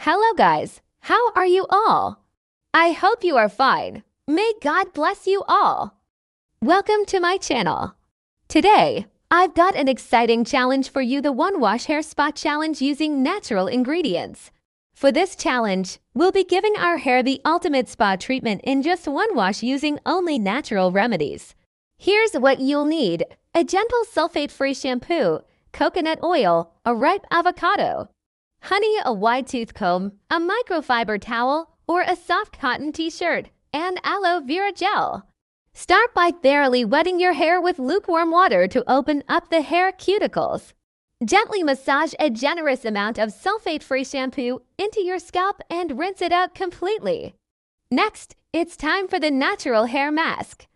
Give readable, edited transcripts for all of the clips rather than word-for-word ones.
Hello guys, how are you all? I hope you are fine. May God bless you all. Welcome to my channel. Today, I've got an exciting challenge for you, the One Wash Hair Spa Challenge using natural ingredients. For this challenge, we'll be giving our hair the ultimate spa treatment in just one wash using only natural remedies. Here's what you'll need: a gentle sulfate-free shampoo, coconut oil, a ripe avocado, honey, a wide tooth comb, a microfiber towel, or a soft cotton t-shirt, and aloe vera gel. Start by thoroughly wetting your hair with lukewarm water to open up the hair cuticles. Gently massage a generous amount of sulfate-free shampoo into your scalp and rinse it out completely. Next, it's time for the natural hair mask.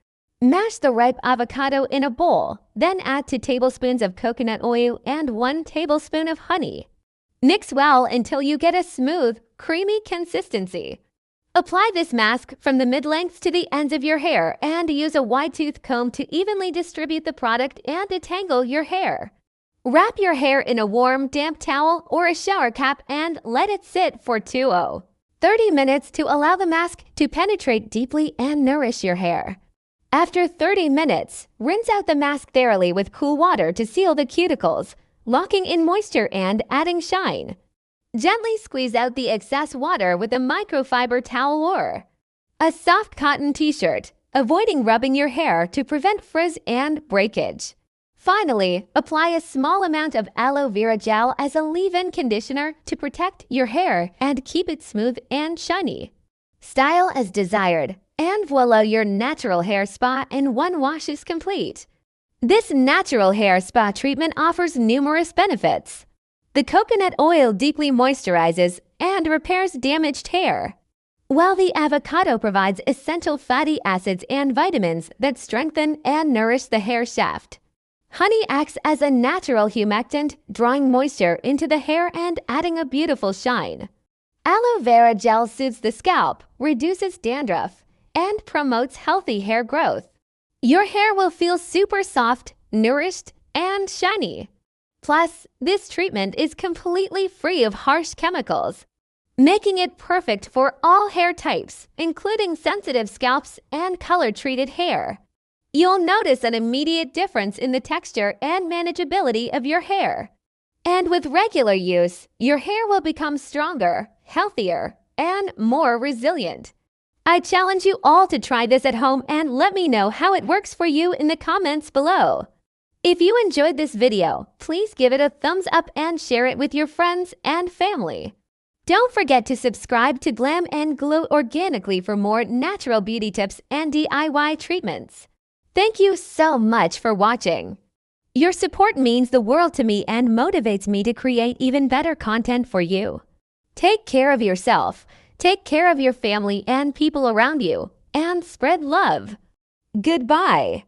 Mash the ripe avocado in a bowl, then add 2 tablespoons of coconut oil and 1 tablespoon of honey. Mix well until you get a smooth, creamy consistency. Apply this mask from the mid-lengths to the ends of your hair and use a wide-tooth comb to evenly distribute the product and detangle your hair. Wrap your hair in a warm, damp towel or a shower cap and let it sit for 30 minutes to allow the mask to penetrate deeply and nourish your hair. After 30 minutes, rinse out the mask thoroughly with cool water to seal the cuticles, locking in moisture and adding shine. Gently squeeze out the excess water with a microfiber towel or a soft cotton t-shirt, avoiding rubbing your hair to prevent frizz and breakage. Finally, apply a small amount of aloe vera gel as a leave-in conditioner to protect your hair and keep it smooth and shiny. Style as desired, and voila, your natural hair spa in one wash is complete. This natural hair spa treatment offers numerous benefits. The coconut oil deeply moisturizes and repairs damaged hair, while the avocado provides essential fatty acids and vitamins that strengthen and nourish the hair shaft. Honey acts as a natural humectant, drawing moisture into the hair and adding a beautiful shine. Aloe vera gel soothes the scalp, reduces dandruff, and promotes healthy hair growth. Your hair will feel super soft, nourished, and shiny. Plus, this treatment is completely free of harsh chemicals, making it perfect for all hair types, including sensitive scalps and color-treated hair. You'll notice an immediate difference in the texture and manageability of your hair. And with regular use, your hair will become stronger, healthier, and more resilient. I challenge you all to try this at home and let me know how it works for you in the comments below. If you enjoyed this video, please give it a thumbs up and share it with your friends and family. Don't forget to subscribe to Glam and Glow Organically for more natural beauty tips and DIY treatments. Thank you so much for watching. Your support means the world to me and motivates me to create even better content for you. Take care of yourself. Take care of your family and people around you, and spread love. Goodbye.